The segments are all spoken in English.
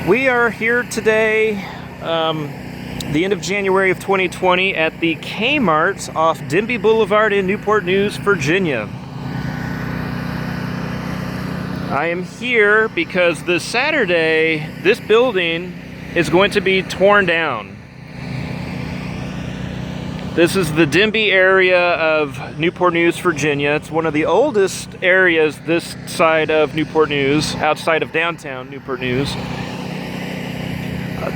We are here today, the end of January of 2020, at the Kmart off Denby Boulevard in Newport News, Virginia. I am here because this Saturday, this building is going to be torn down. This is the Denby area of Newport News, Virginia. It's one of the oldest areas this side of Newport News, outside of downtown Newport News.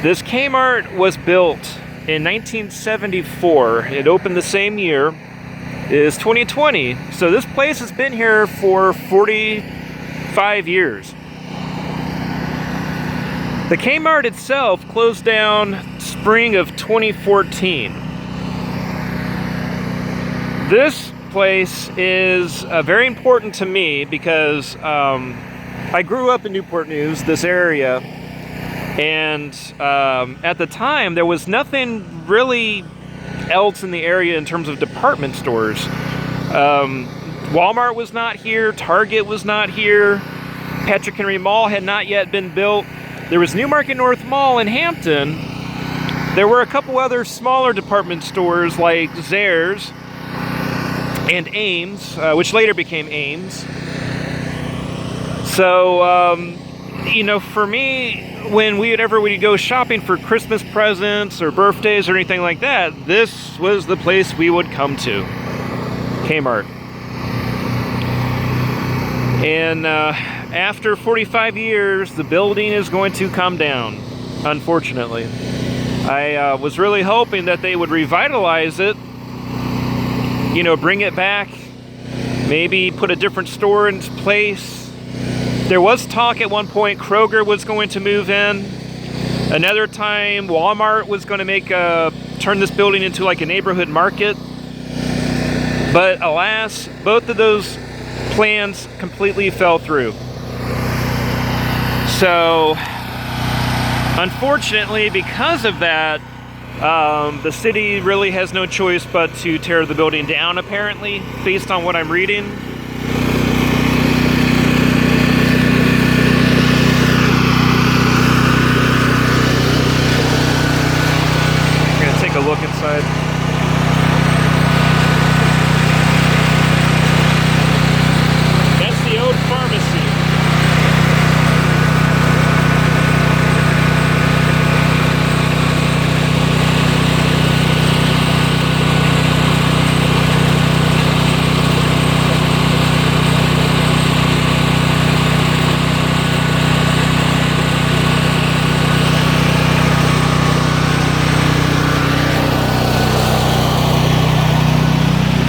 This Kmart was built in 1974. It opened the same year. It is 2020, so this place has been here for 45 years. The Kmart itself closed down spring of 2014. This place is very important to me because I grew up in Newport News, this area. And at the time, there was nothing really else in the area in terms of department stores. Wal-Mart was not here, Target was not here, Patrick Henry Mall had not yet been built. There was Newmarket North Mall in Hampton. There were a couple other smaller department stores like Zayre's and Ames, which later became Ames. So, you know, for me, when we'd go shopping for Christmas presents or birthdays or anything like that, this was the place we would come to, Kmart. And after 45 years, the building is going to come down, unfortunately. I was really hoping that they would revitalize it, you know, bring it back, maybe put a different store in its place. There was talk at one point Kroger was going to move in. Another time Walmart was going to turn this building into like a neighborhood market. But alas, both of those plans completely fell through. So, unfortunately, because of that, the city really has no choice but to tear the building down, apparently, based on what I'm reading. A look inside. That's the old pharmacy.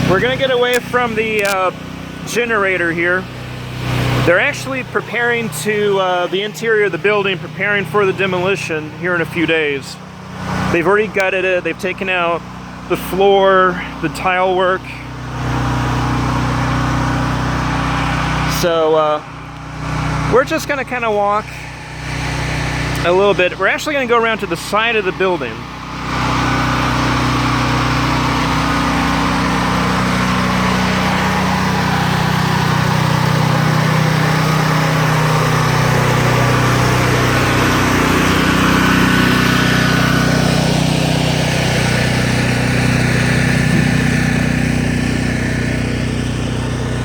We're going to get away from the generator here. They're actually preparing the interior of the building, preparing for the demolition here in a few days. They've already gutted it. They've taken out the floor, the tile work. So we're just going to kind of walk a little bit. We're actually going to go around to the side of the building.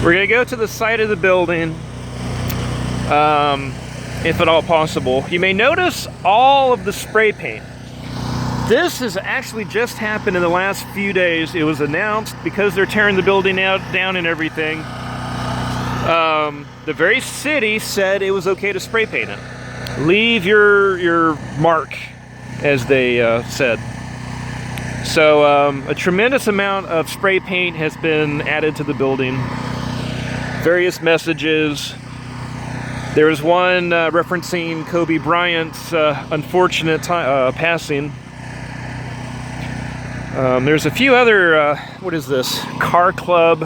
We're going to go to the side of the building, if at all possible. You may notice all of the spray paint. This has actually just happened in the last few days. It was announced because they're tearing the building down and everything. The very city said it was okay to spray paint it. Leave your mark, as they said. So a tremendous amount of spray paint has been added to the building. Various messages. There was one referencing Kobe Bryant's unfortunate passing. There's a few other, what is this? Car Club,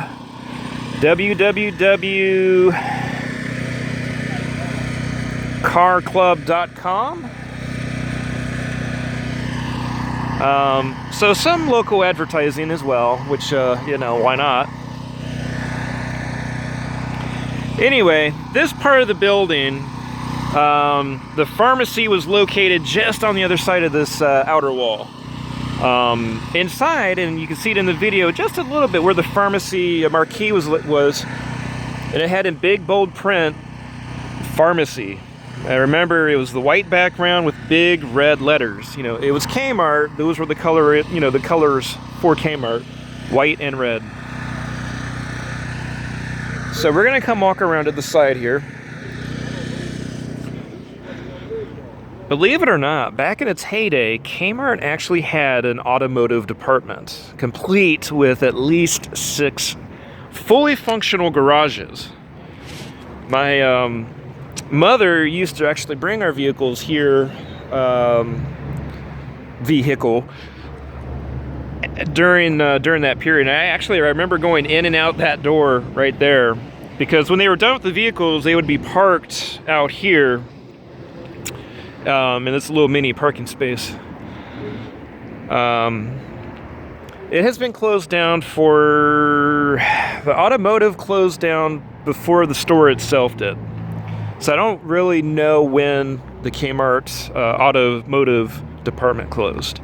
www.carclub.com. So some local advertising as well, which, you know, why not? Anyway, this part of the building The pharmacy was located just on the other side of this outer wall. Inside, and you can see it in the video just a little bit where the pharmacy marquee was, and it had in big bold print, pharmacy. I remember it was the white background with big red letters. You know, it was Kmart. Those were the color, you know, the colors for Kmart, white and red. So we're gonna come walk around to the side here. Believe it or not, back in its heyday, Kmart actually had an automotive department, complete with at least 6 fully functional garages. My mother used to actually bring our vehicles here, during that period. And I remember going in and out that door right there, because when they were done with the vehicles, they would be parked out here. In this little mini parking space. It has been closed down the automotive closed down before the store itself did. So I don't really know when the Kmart automotive department closed.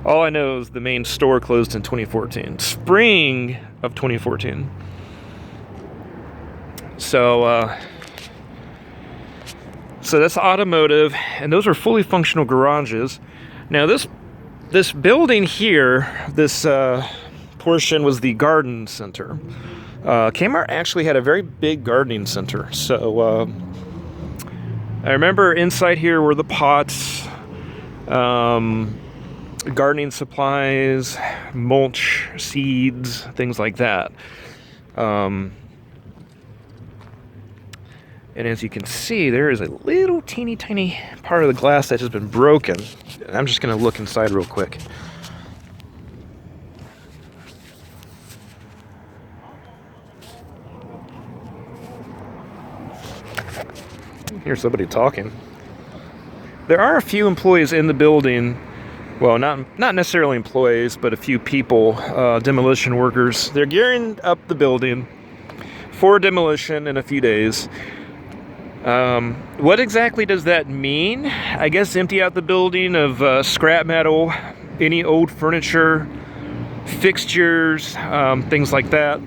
All I know is the main store closed in 2014, spring of 2014. So that's automotive, and those are fully functional garages. Now this building here, this portion was the garden center. Kmart actually had a very big gardening center. So I remember inside here were the pots, gardening supplies, mulch, seeds, things like that. And as you can see, there is a little teeny tiny part of the glass that has been broken. I'm just going to look inside real quick. Here's somebody talking. There are a few employees in the building. Well, not necessarily employees, but a few people, demolition workers. They're gearing up the building for demolition in a few days. What exactly does that mean? I guess empty out the building of scrap metal, any old furniture, fixtures, things like that.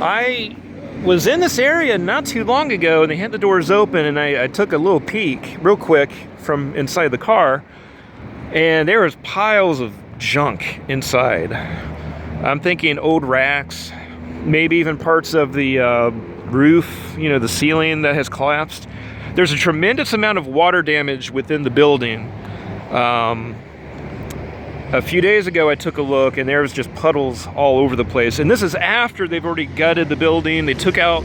I was in this area not too long ago, and they had the doors open, and I took a little peek real quick from inside the car, and there was piles of junk inside. I'm thinking old racks, maybe even parts of the roof, you know, the ceiling that has collapsed. There's a tremendous amount of water damage within the building. A few days ago I took a look, and there was just puddles all over the place. And this is after they've already gutted the building. They took out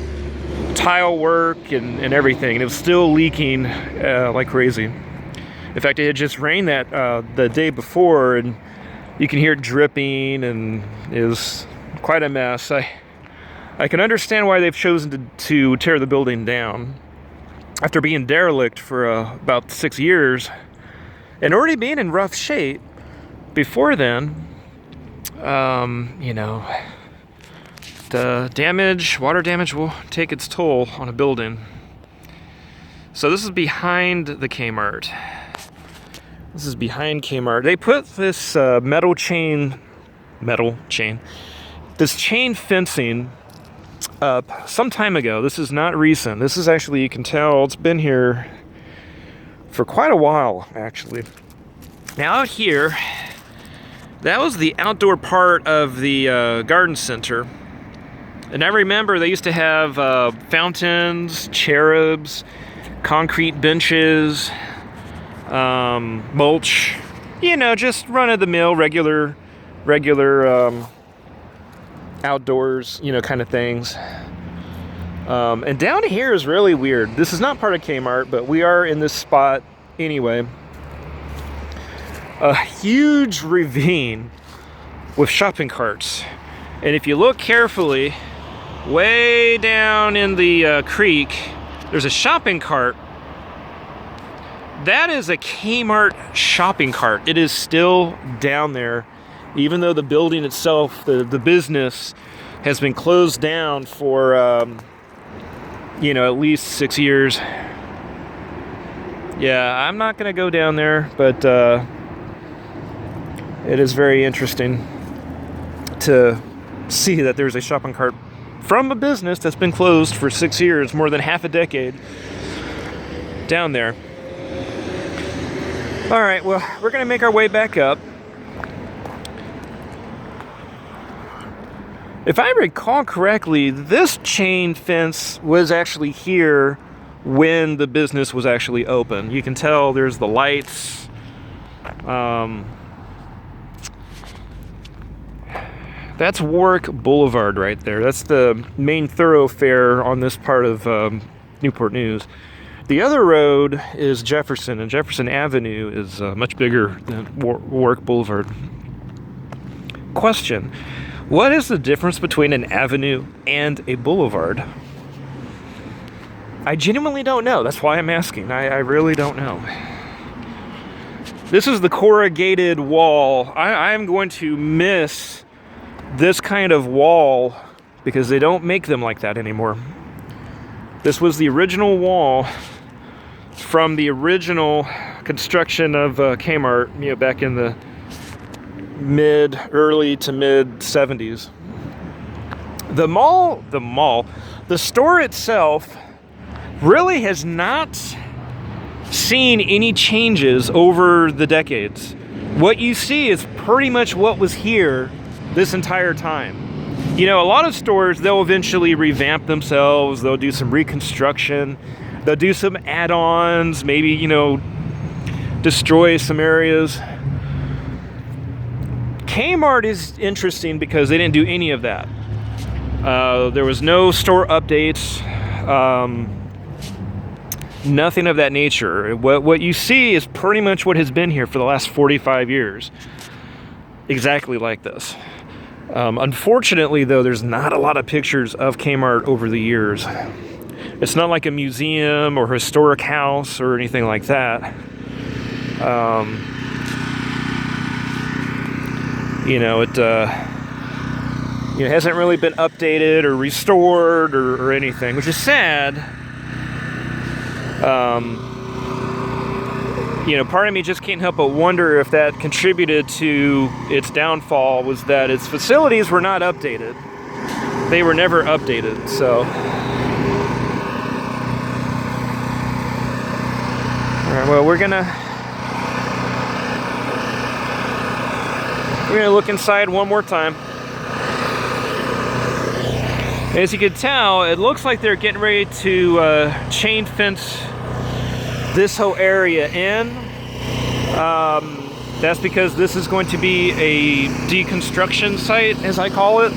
tile work and everything, and it was still leaking like crazy. In fact, it had just rained the day before, and you can hear it dripping, and it was quite a mess. I can understand why they've chosen to tear the building down after being derelict for about 6 years and already being in rough shape before then. You know, the water damage will take its toll on a building. So this is behind the Kmart. This is behind Kmart. They put this this chain fencing up some time ago. This is not recent. This is actually, you can tell it's been here for quite a while, actually. Now out here, that was the outdoor part of the garden center. And I remember they used to have fountains, cherubs, concrete benches, mulch, you know, just run-of-the-mill, regular outdoors, you know, kind of things. And down here is really weird. This is not part of Kmart, but we are in this spot anyway. A huge ravine with shopping carts. And if you look carefully, way down in the creek, there's a shopping cart. That is a Kmart shopping cart. It is still down there, even though the building itself, the business, has been closed down for, you know, at least 6 years. Yeah, I'm not going to go down there, but it is very interesting to see that there's a shopping cart from a business that's been closed for 6 years, more than half a decade, down there. All right, well, we're going to make our way back up. If I recall correctly, this chain fence was actually here when the business was actually open. You can tell there's the lights. That's Warwick Boulevard right there. That's the main thoroughfare on this part of Newport News. The other road is Jefferson, and Jefferson Avenue is much bigger than Warwick Boulevard. Question: what is the difference between an avenue and a boulevard? I genuinely don't know. That's why I'm asking. I really don't know. This is the corrugated wall. I'm going to miss this kind of wall because they don't make them like that anymore. This was the original wall from the original construction of Kmart, back in the early to mid 70s. The store itself really has not seen any changes over the decades. What you see is pretty much what was here this entire time. A lot of stores, they'll eventually revamp themselves, they'll do some reconstruction, they'll do some add-ons, maybe, destroy some areas. Kmart is interesting because they didn't do any of that. There was no store updates, nothing of that nature. What you see is pretty much what has been here for the last 45 years. Exactly like this. Unfortunately, though, there's not a lot of pictures of Kmart over the years. It's not like a museum or historic house or anything like that. It hasn't really been updated or restored or anything, which is sad. Part of me just can't help but wonder if that contributed to its downfall, was that its facilities were not updated. They were never updated, so. All right, well, we're gonna look inside one more time. As you can tell, it looks like they're getting ready to chain fence this whole area in. That's because this is going to be a deconstruction site, as I call it.